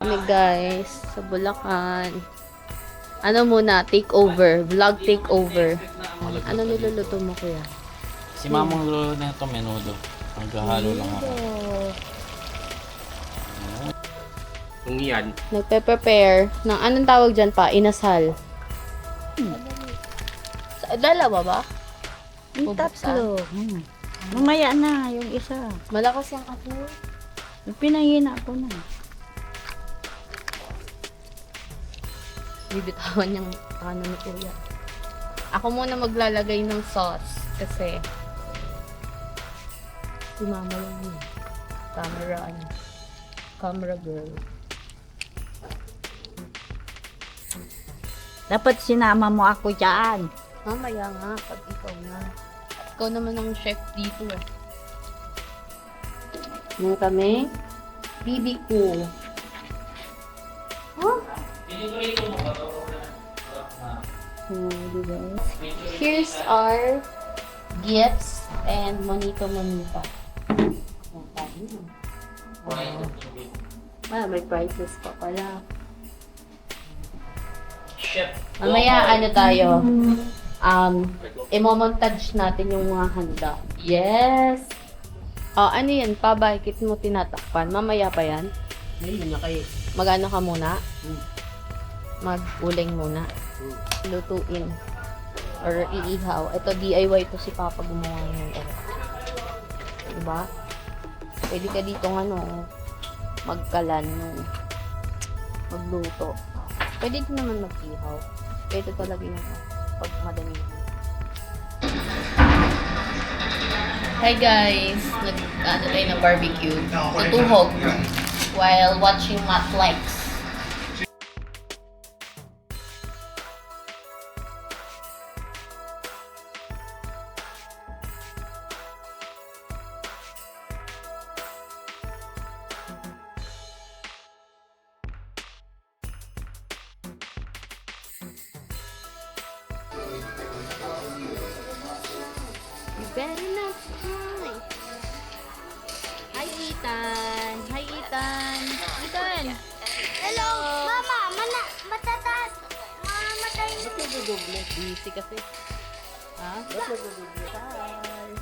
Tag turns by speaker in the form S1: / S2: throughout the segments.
S1: Kami guys, sa Bulacan. Ano muna, takeover. Vlog takeover. Ano niluluto mo kuya?
S2: Si mamang lolo na ito, menudo. Naghahalo lang ako.
S3: Kung yan,
S1: Nagpe-prepare ng anong tawag dyan pa? Inasal. Dalawa ba?
S4: Yung
S1: Bubuksan?
S4: tatlo. Mamaya na, yung isa.
S1: Malakas yung ako.
S4: Pinahina ko na.
S1: Bibitawan yung ano ni kuya. Ako muna maglalagay ng sauce kasi si mama lang yun. Camera girl.
S4: Dapat sinama mo ako dyan.
S1: Mamaya nga, pag ikaw na. Ikaw naman ang chef dito eh. Ngayon kami, BBQ. Huh? Diba? Here's our gifts and monito-monita. May prices pa pala. Mamaya ano tayo, imomontage natin yung mga handa. Yes! Ano yan? Bakit mo tinatakpan? Mamaya pa yan?
S3: ayun na kayo.
S1: Mag-ano ka muna? Mag-uling muna. Lutuin. Or iihaw. Ito, DIY to si Papa gumawa ng diba? Pwede ka dito magkalan magluto. Pwede din naman mag-ihaw. Ito talaga yung pag madami. Hi guys! Nag-ano tayo ng barbecue. Tutuhog while watching Netflix. You better not cry. Hi, Ethan. Hi, Ethan. Ethan.
S5: Hello, Mama, matataas. Mamatay.
S1: Ba't nagduduble? Busy kasi. Ha? Ba't nagduduble? Hi.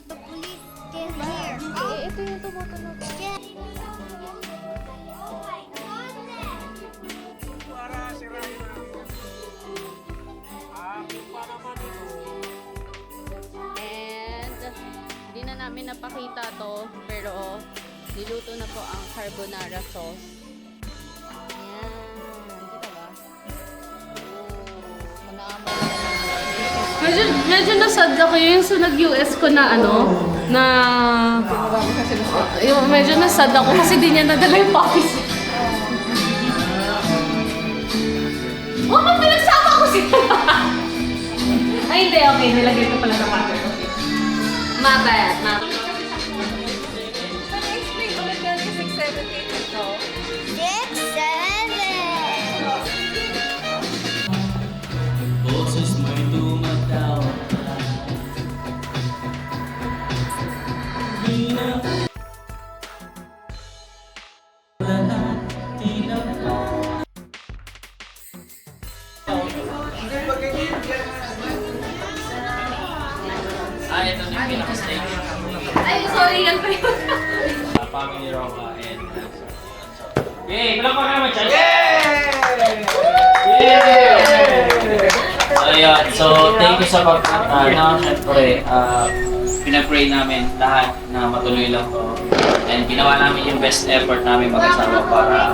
S5: The police is here.
S1: Ito yung tumutunog.
S5: Oh my goodness.
S1: And, hindi na namin napakita to, pero niluto na po ang carbonara sauce. Ayan. Kita ba? Oh, manaamal naman.
S6: Medyo nasad ako yung sa nag-US ko na yung medyo nasad ako kasi di niya nadala yung puppies. Oh, pinagsama ko sila! Ay, hindi. Okay, nilagay ko pala ng water.
S1: Mabat.
S6: Explain ulit yan sa 678 ito.
S5: 6, 7.
S2: Boses mo'y tumataw. Ito na yung pinaka-steak.
S6: Ay, sorry. Yan pa yun.
S2: Family Roca and yay! Palakpak ka naman, Chan! So, thank you sa pagpunta. Siyempre, pinag-pray namin lahat na matuloy lang to. And ginawa namin yung best effort namin mag-asawa para,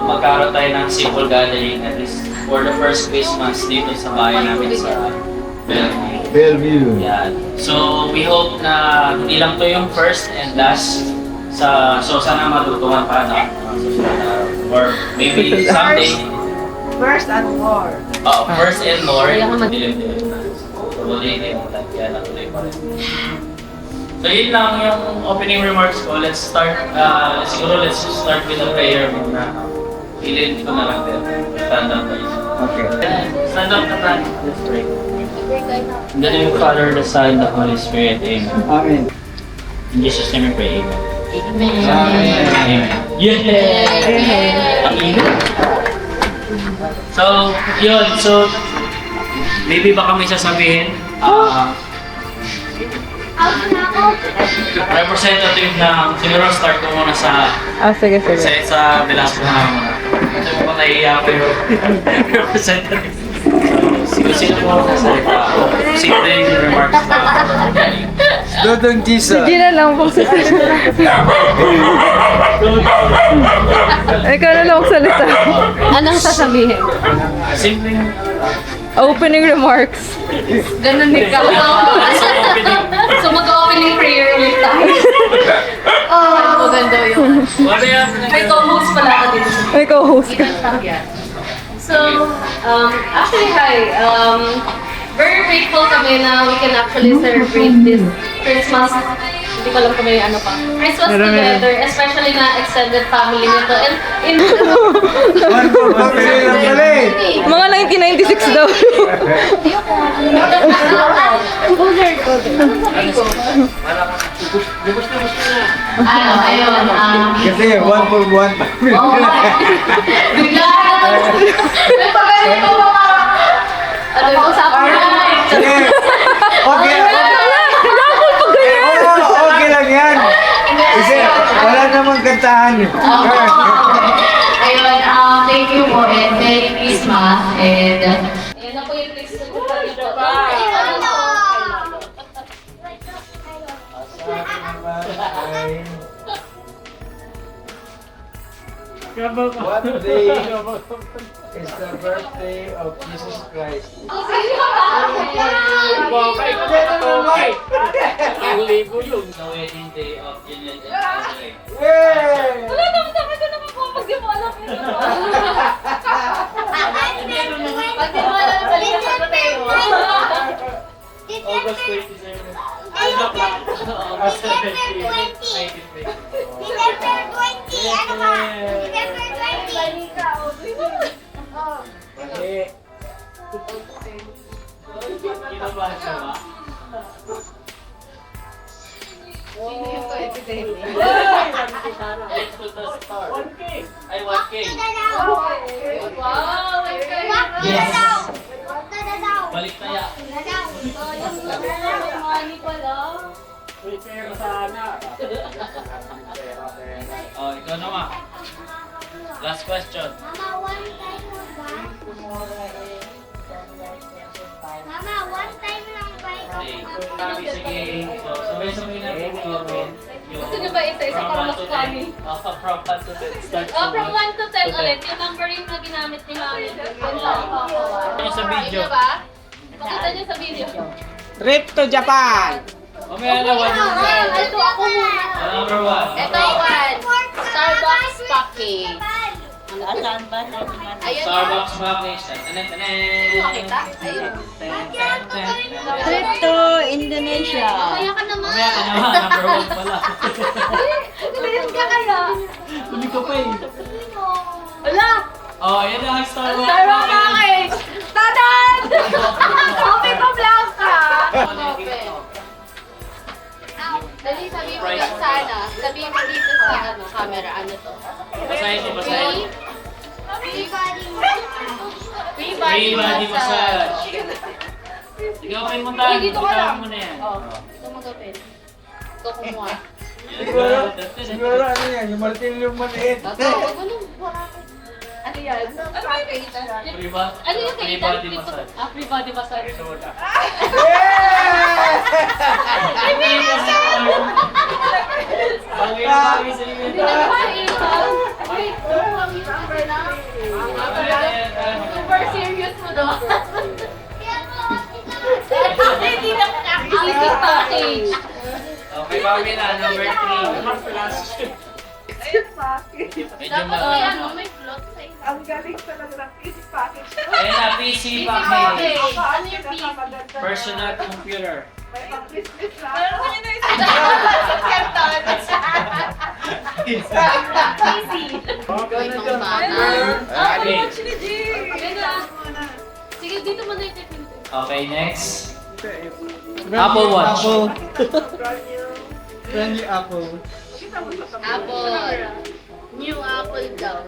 S2: magkaroon tayo ng simple gathering at least for the first Christmas dito sa bahay namin sa Bellevue. Yan. So, we hope na hindi lang to yung first and last so sana matutuhan pa na or maybe someday
S7: First and more.
S2: first and more tuloy din yan natuloy pa rin. So yun lang yung opening remarks ko. Let's start let's start with a prayer muna. Ililin ko na lang din. Stand up guys. Okay. Stand up na tayo. Let's pray. In the name of the Father, the Son, the Holy Spirit. Amen.
S3: Amen.
S2: In Jesus' name we pray. Amen.
S1: Amen.
S2: Amen. Yeah! Ang init. So, yun. So, maybe baka may sasabihin. Representative na siguro start ko muna sa
S7: Sige.
S2: sa Velasco na muna. Ito mo nahiya ko yung representative. Sino mo sasalita? Sino yung remarks na
S8: Dodong Jesus.
S7: Hindi na lang po sa Ikaw na lang magsalita.
S1: Anong sasabihin?
S2: simpleng
S7: Opening remarks.
S1: Ganun ikaw.
S6: So mag-opening prayer ulit tayo.
S1: Maganda yun.
S2: wala yan.
S6: May co-host pala ako dito.
S7: May co-host ka.
S6: So, actually, hi. Very grateful kami na we can actually celebrate this Christmas. Hindi ko alam kung may ano pa. Christmas together, especially na extended family nito. And in
S7: Mga 1996 daw.
S1: Ayun.
S8: Kasi 1 for 1.
S6: bigla may pagaling ko mga ano yung usapan na.
S8: Sige. Okay. Okay lang yan. Kasi wala namang kantahan.
S1: Ayun, thank you po and Merry Christmas and
S6: Yan na po yung text ko dito.
S8: What day is the birthday of Jesus Christ?
S2: Ang libo yung the wedding day of Juliet and Andre.
S8: Yay!
S6: Wala naman sabi ko naman po pag di mo alam yun. Pag di mo alam, balikan sa tayo.
S2: August 27.
S5: December 20. Ano ka? December 20.
S8: Mali.
S2: Kinabahan ka ba? Ay, 1K.
S6: Wow!
S2: Yes.
S5: Dadadaw.
S2: Balik taya.
S6: Money pala.
S2: Oh, ikaw naman. Last question.
S5: Mama, one time lang ba? Mama, one time lang ba ikaw
S2: Okay.
S5: kumain?
S2: Sige. So, sabay-sabay na po namin yung
S6: Gusto niyo ba isa-isa
S2: from
S6: para
S2: 1
S6: mas
S2: to 10.
S6: funny?
S2: From 1 to 10. Start
S6: From 1 to 10 ulit, yung numbering na ginamit ni Mami.
S2: Ano sa video?
S6: Ba? Makita niyo sa video.
S7: Trip to Japan.
S2: Mamaya na 1.
S6: Ito ako muna.
S2: Number 1.
S1: ito one. Starbucks package.
S4: Saan ba?
S1: Ayun.
S2: Starbucks package. Tanan-tanan.
S1: Makita? Ayun.
S4: Trip to Indonesia.
S6: Kaya ka naman.
S2: Mamaya ka naman. Number 1 pala.
S6: Ganyan ka kaya.
S2: Hindi ko pa eh.
S6: Wala!
S2: Oh, ayan na ang Starbucks
S6: Starbucks
S2: package.
S6: package! Tadan! Coffee pa vlog ka!
S1: Dali, sabihin mo lang sana. Sabihin mo dito sa camera. Ano to?
S2: Basahin mo, basahin.
S5: Free body
S1: Free
S2: Free body massage. Sige, open mo tayo.
S6: Dito ka lang.
S2: Mo na yan.
S1: Oh, ito magapin. Ito kumuha.
S8: Siguro ano yan, yung martilyo maliit.
S1: Ito, wag mo nang buhakin. Ano yan? Ano ba yung
S2: Free body.
S6: Ano yung
S2: Free
S6: kaitan?
S2: body massage.
S6: Free body massage.
S2: Bagay na bagay sa inyo.
S6: Hindi na makaitan. Wait, super serious mo daw. Hindi na activity package.
S2: Okay, mami na. Number 3. Medyo
S1: Dapat may ano,
S2: ma...
S1: may float sa isa.
S7: Ang galing talaga ng PC package.
S2: Ayan na, PC
S1: Okay.
S2: package.
S1: Ano yung piece?
S2: Personal computer.
S7: May pang-business lang.
S1: Ikaw itong bata.
S2: Okay.
S6: Sige, dito mo na yung
S2: Okay, next. Apple Watch.
S8: Brand new Apple.
S6: Apple. New apple daw.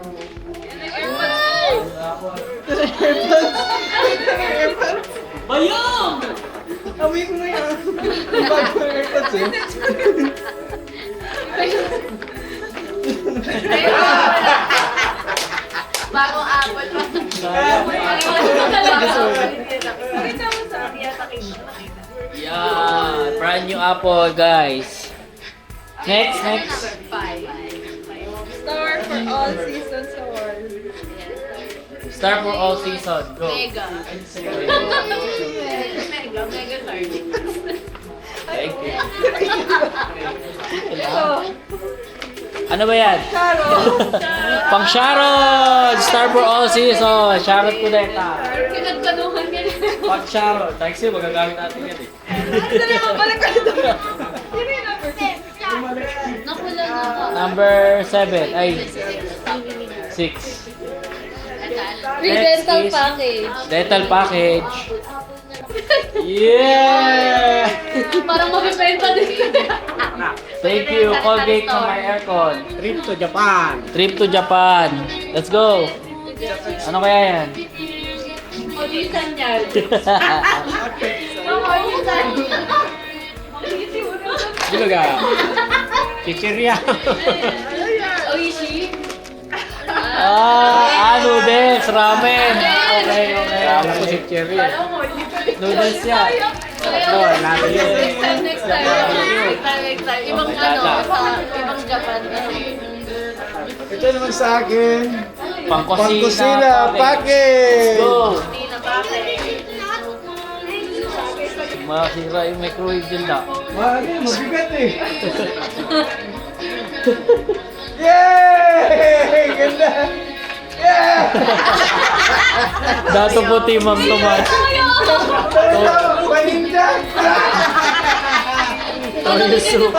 S2: Bayong!
S8: Amoy ko na yan. Bago ko yung airpods eh.
S6: Bagong apple.
S2: Yeah, brand new apple, guys. Next.
S7: Star for all seasons award.
S2: Star for all season. Go.
S6: Mega. Mega sardine.
S2: Thank you. Ano ba yan? Pang Sharon! Star for all season. Sharon Cuneta.
S6: Pinagtanungan ka na.
S2: Pang Sharon. Thanks you. Magagamit natin yan eh.
S7: Dali mo, balik ka dito. Yun yung number 10.
S6: Nakulang ako.
S2: Number 7. Ay, 6.
S6: Free
S2: Next
S6: dental
S2: is-
S6: package.
S2: Dental package. Yeah!
S6: Parang mabibenta din.
S2: Thank you, Colgate for my aircon.
S8: Trip to Japan.
S2: Trip to Japan. Let's go. Ano kaya yan?
S6: Audition yan.
S8: Dito ka. Chichirya.
S6: Oishi.
S2: Noodles, ramen. Okay.
S8: Kala ko chichirya.
S2: Noodles yan.
S6: Next time. Ibang ibang Japan kasi.
S8: Ito naman sa akin.
S2: Pangkusina
S8: Pangkusina package.
S2: Let's go.
S6: Hindi na package.
S2: Masira yung microwave din na.
S8: Mabigat eh. Yay! Ganda! Yeah!
S2: Dato puti, Ma'am Tomas.
S8: Paninda!
S2: Toyo soup.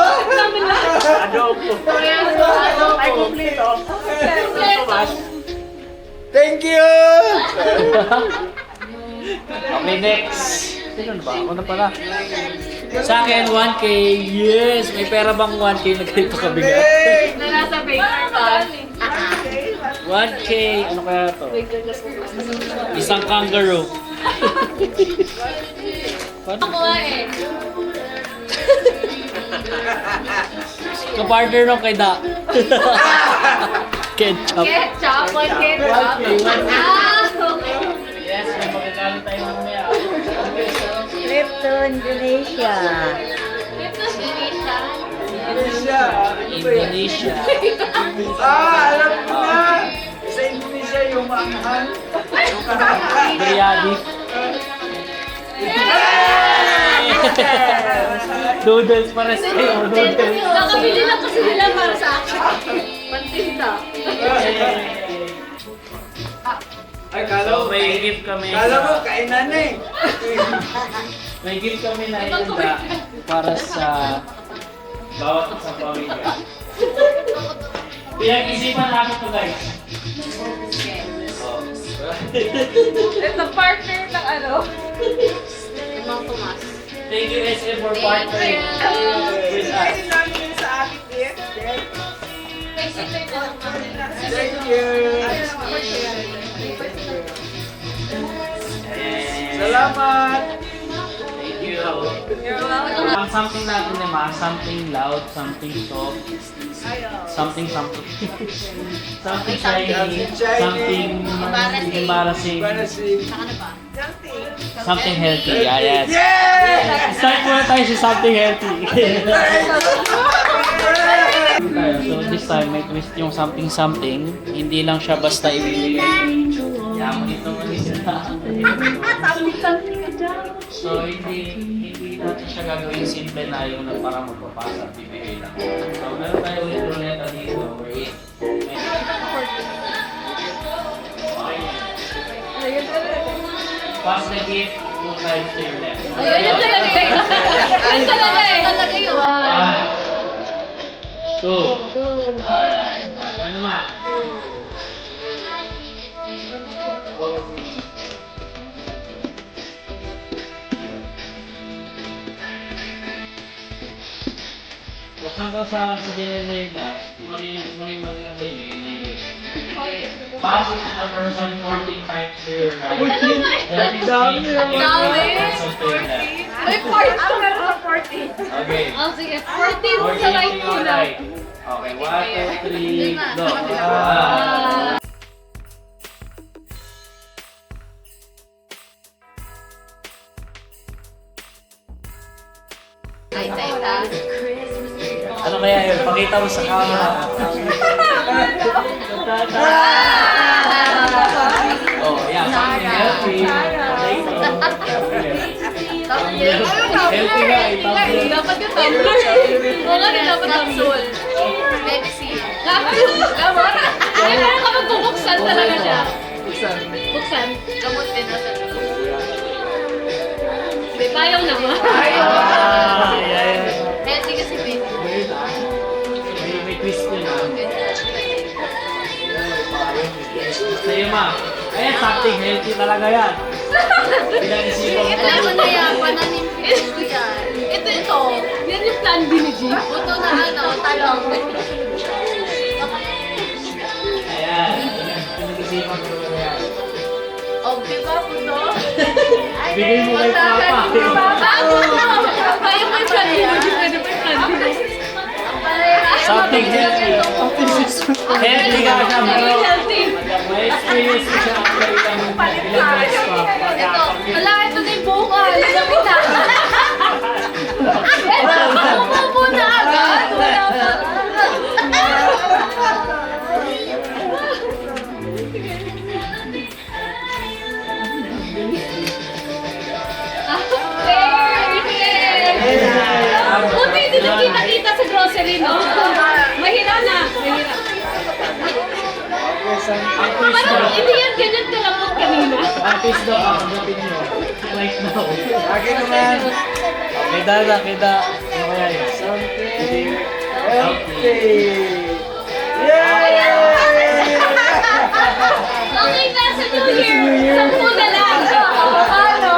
S8: Thank you!
S2: Okay, next. Sino na ba? Ako na pala. Sa akin, 1K. Yes! May pera bang 1K na ganito kabigat?
S6: Na nasa baker pa.
S2: 1K. Ano kaya to? Isang kangaroo.
S6: Ako nga eh.
S2: Kapartner nung kay Da. Ketchup.
S6: Ketchup. One ketchup. Okay.
S2: Yes, may magagamit tayo mamaya.
S4: Trip to Indonesia.
S6: Ito si Risha.
S2: Indonesia.
S8: Alam ko na! Sa Indonesia yung maanghang.
S2: Biryani. Noodles para sa iyo. Noodles.
S6: Nakabili lang kasi nila para sa akin. Pantinta.
S8: Ay, kala
S2: So, may gift kami.
S8: Kala mo, kainan na eh.
S2: May gift kami na ihanda para sa bawat isang pamilya. Pinag-isipan namin ito, guys.
S7: Ito partner ng ano.
S6: Imang Tomas.
S2: Thank you, SM, for partnering with us.
S7: Kasi namin yun sa akin gift.
S8: Thank you. Salamat.
S2: Thank you.
S7: You're welcome.
S2: Ang something natin naman, something loud, something soft, something something shiny, something embarrassing, something healthy. Yeah, yes.
S8: Yeah!
S2: Start muna tayo sa something healthy. So this time may twist yung something something. Hindi lang siya basta ibibigay. Yaman itong So hindi natin siya gagawin simple na yung parang magpapasa at bibigay lang. So meron tayo ulit ruleta dito. We're in. Pass the gift 2 times to your left.
S6: Ayun yung talaga eh. Yun talaga eh. Talaga yun.
S2: 1, 2. Ano ma? hanggang sa generate na, pass it to the person 14 times their
S8: Dami naman.
S6: May part to meron sa 14.
S2: Okay.
S6: Oh, sige. 14 sa right muna.
S2: Okay, 1, 2, 3, go.
S1: Ay, teta.
S2: Ano kaya yun? Pakita mo sa camera. Oh, yeah. Something healthy. Healthy nga, i-tumbler.
S6: Dapat yung tumbler. Oo nga, dapat tumbler.
S1: Medicine.
S6: Dapat. Ay, kaya ka magbubuksan talaga siya. Buksan.
S1: Gamot din na sa
S6: May payong naman.
S1: Healthy kasi baby.
S2: May twist yun. Sa'yo, ma. Ayan, something healthy talaga yan. Pinag-isipan mo
S1: Alam mo na yan, pananim ko yan.
S6: Ito. Yan yung plan B ni G.
S1: Buto na talong.
S2: Ayan. Pinag-isipan ko talaga yan.
S1: O, di ba, buto?
S2: Bigay mo kay Papa.
S6: Kaya mo yung plan B ni G. Pwede pa yung plan B.
S2: Something healthy. Healthy ka siya, bro.
S6: Healthy.
S2: May experience ko siya after ilang months pa.
S6: Ito. Wala, ito na yung buka. Lamig na. Ito. Umupo na agad. Wala pa. Buti, hindi na kita-kita sa grocery, no? Mahirap na. Mahirap. Parang hindi yan ganyan kalapot kanina.
S2: Artist daw, pagdating nyo. Like now.
S8: Akin naman.
S2: Kita. Ano kaya yun?
S8: Something healthy. Yay!
S6: Okay na sa New Year. 10 na lang. Ano?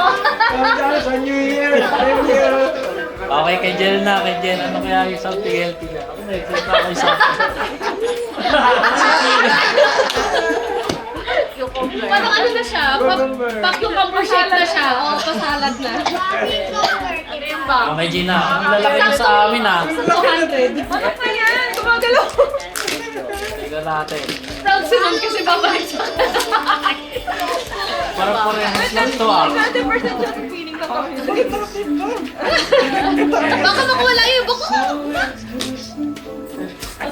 S8: Sometimes sa New Year. Thank you.
S2: Okay, kay Jen na. Kay Jen, ano kaya yung something healthy na? Ako na-excite ako yung something.
S6: Parang ano na siya? Pa-cucumber shake na siya. O, pasalad na. Ano yung ba?
S2: Okay, Gina. Ang lalaki mo sa amin, ha?
S6: 200. Ano pa yan? Gumagalaw.
S2: Tignan natin.
S6: Proud si Mom kasi babalik sa
S2: Parang parehas lang to, ah.
S7: 90% siya ng feeling na kami.
S6: Baka makawala yun. Baka...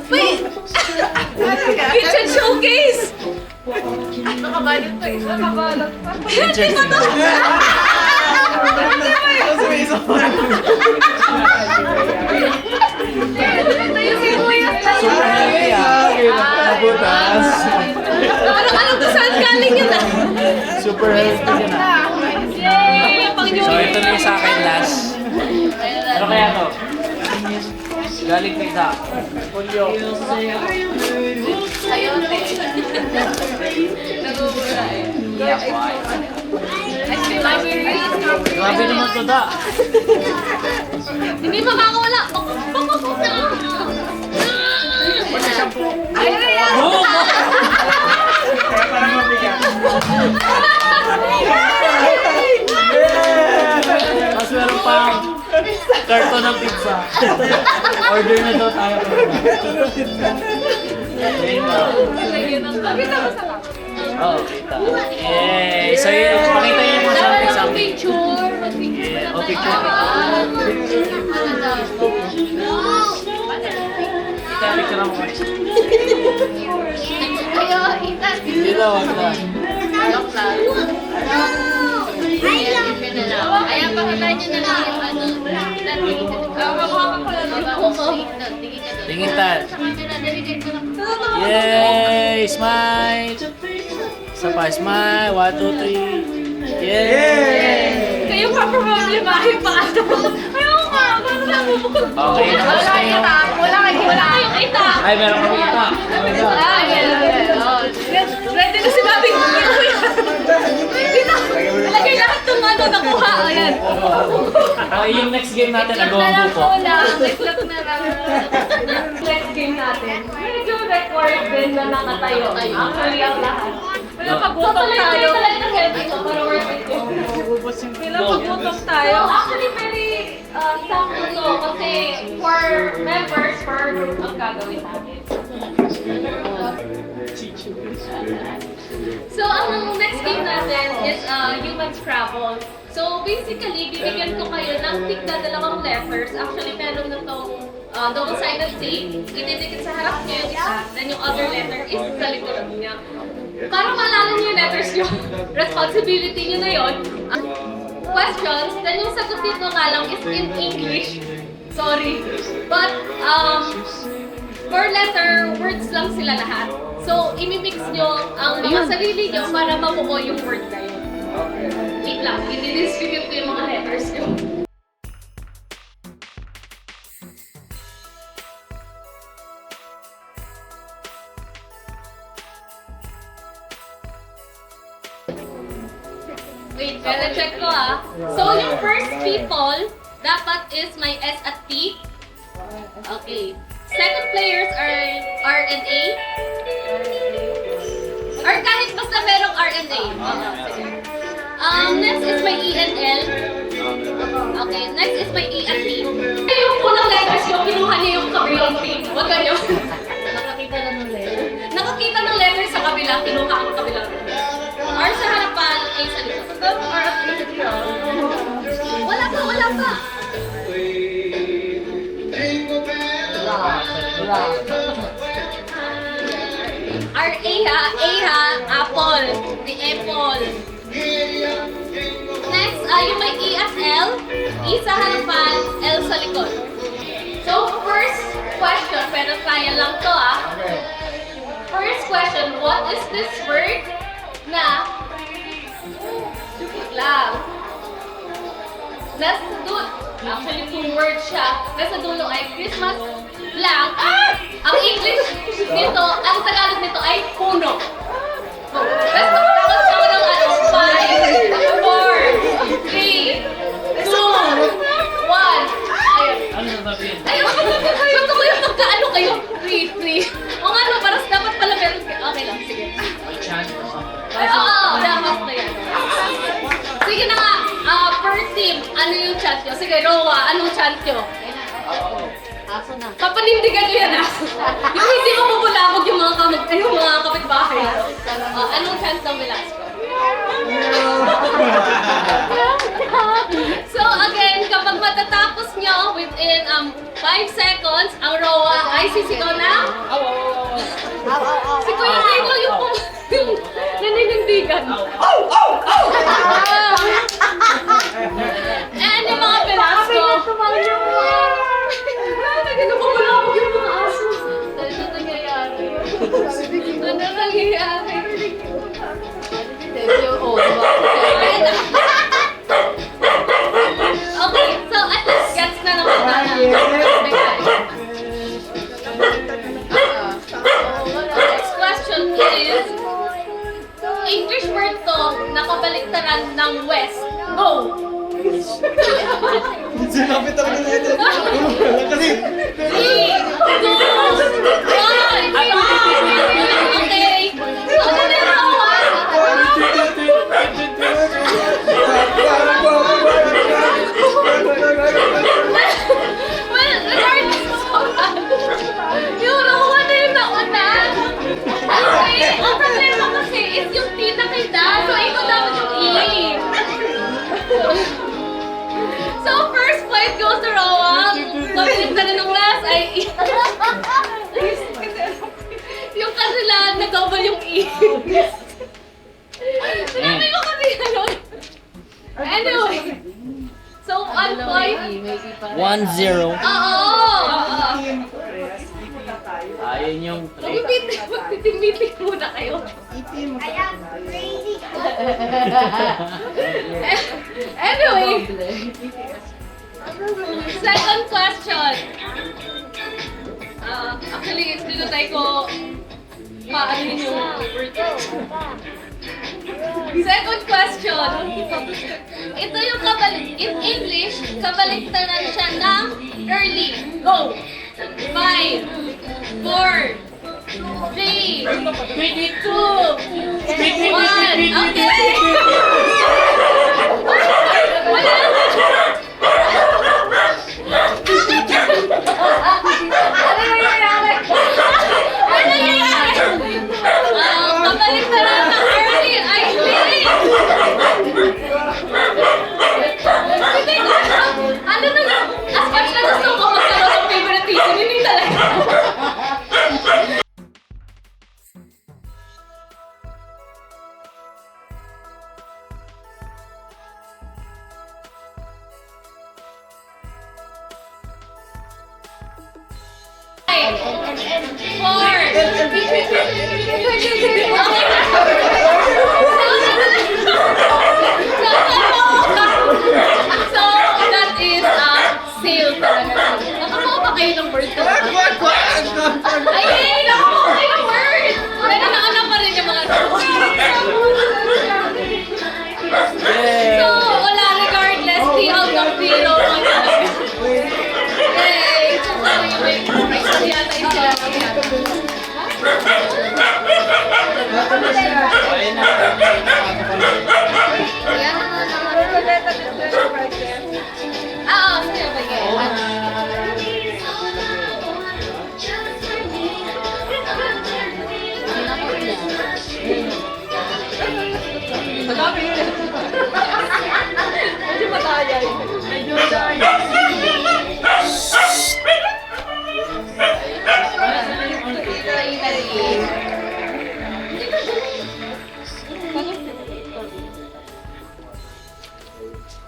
S6: Wait! Kitchen showcase!
S7: Nakabalot to eh. Nakabalot pa.
S2: Kitchen
S6: Ito yung sibuyas na yun.
S2: Super healthy, ah.
S8: Nabutas.
S6: Parang alam ko saan galing yun ah.
S2: Super healthy yun, ah.
S6: Yay! Pang New
S2: So,
S6: Year.
S2: ito na yung sa akin last. Ano kaya to? Galing kay Da.
S1: Sayote. Nagugula eh. Ice cream,
S2: Grabe naman to, Da.
S6: Hindi makakawala. Bakit na? Ay, ay,
S2: Oh!
S8: Kaya parang mabigat.
S2: Mas meron pang karton ng pizza. Order na daw tayo.
S6: Bakit ako sa
S2: Oo, kita. Yay! So, yun, pakita niyo yung
S6: Dapat
S2: something.
S6: mag-picture. Mag-picture.
S2: Yeah, oh, picture. Kita, picture mo.
S1: Ayo, itas.
S2: Hindi daw, wag na.
S1: Joke lang. Ayan, pakita nyo na lang yung ano.
S2: Tingin tal. Yay! Smile! Isa pa, smile. 1, 2, 3. Yay!
S6: Kayo pa problemahin pa ano. Ayaw ka. Paano na bubukod?
S2: Okay, tapos na yung...
S6: Wala kayong kita.
S2: Ay, meron kami kita.
S6: Ready na si Mami. Ready na. Ilagay lahat ng ano. ko nakuha. Ayan.
S2: Yung next game natin,
S6: Iklap na
S2: agawang
S6: lang
S2: buko.
S6: po lang. Iklap na lang. Next game natin. Medyo record din na nakatayo. Actually, ang lahat.
S7: Wala pagbutok tayo.
S6: Talaga ng help ito para worth it yun.
S7: Wala pagbutok tayo.
S6: So, actually, very sakto to kasi for members, for group ang gagawin natin. So, ang next game natin is Human Scrabble. So, basically, bibigyan ko kayo ng tigda dalawang letters. Actually, meron na itong double-sided tape. Ididikit sa harap niyo yung isa, then yung other letter is sa likod niya. Para maalala niyo yung letters niyo, responsibility niyo na yun. Questions, then yung sagot dito nga lang is in English. Sorry. But, per letter, words lang sila lahat. So, imimix nyo ang mga sarili nyo para mabuo yung word na yun. Wait lang, i-distribute ko yung mga letters nyo. Wait, pero check ko ah. So, yung first people, dapat is may S at T. Okay. Second players are R and A. Or kahit basta merong R and A. Sige. Next is may E and L. Okay, next is may E at T. Yung unang letters yung kinuha niya yung kabilang team. Huwag ganyan. Nakakita ng letters sa kabila, kinuha ang kabilang team. R sa harapan, A sa likod. Wala pa. A ha, apple. The apple. Next, yung may E at L. E sa harapan, L sa likod. So, first question, pero trial lang to ah. First question, what is this word na lang? Nasa dulo, actually 2 words siya. Nasa dulo ay Christmas lang. Ang English nito, ang Tagalog nito ay puno. Let's go ng 5, 4, 3, 2, 1. Ayun.
S2: Ano sasabihin?
S6: Ayun, gusto ko yung magkaano kayo. 3. O nga no, parang dapat pala meron. Okay lang, sige.
S2: May chance or something?
S6: Ay, oo, dapat na yan. Sige na nga, per team, ano yung chant nyo? Sige, Roa, anong chant nyo?
S1: Aso na.
S6: Papanindigan nyo yan ah. Yung hindi mo mabulabog yung mga kapitbahay. Anong chant ng Velasco? So again, kapag matatapos nyo within 5 seconds, ang Roa ay sisigaw na. Si Kuya Rino yung naninindigan. And yung mga Velasco. Nagkakabulabog yung mga aso. Ano nangyayari? Ano nangyayari? Okay, so at least gets na naman tayo. Next question is, English word to nakabaliktaran ng West. Go!
S8: Sinabi talaga nito. Kasi,
S6: 3, 2, 1, okay. Ano na yun? Well, regardless of that, yung nakuha na yung nauna. Okay, ang problema kasi is yung T na kita. So, ikaw dapat yung E. So, first point goes to Roa. Pabilis na ng last ay E. Yung kanila, na-double yung E. Sinabi ko kasi ano. Anyway. So, 1 point.
S2: 1-0.
S6: Oo!
S2: Ayun yung play.
S6: Magtiting-meeting muna kayo.
S5: Ayan, crazy.
S6: Anyway. Second question. Actually, tinutay ko paano yung word. Second question. Ito yung in English, kabaliktaran siya ng early. Go! 5, 4, 3, 2, 1. Okay! Wala! Ano nangyayari? Ano nangyayari? Kabaliktaran ng early ay late! Hindi ko ano na lang, as much na gusto ko magkaroon ng favoritism, hindi talaga. So, that is sale talaga. Nakakuha ba kayo ng word ko? Ay, nakakuha kayo ng word! Pero nakanap pa rin yung mga So, wala, regardless, 3 out of 0. Yay! May yata yung sila ng yata.
S2: Ayun na.
S1: Yan na naman.
S6: Sige, sige.
S7: Madami yun. Medyo mataya yun. Medyo mataya.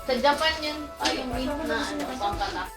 S1: Sa Japan yun, yung meat na ano, pangkanak.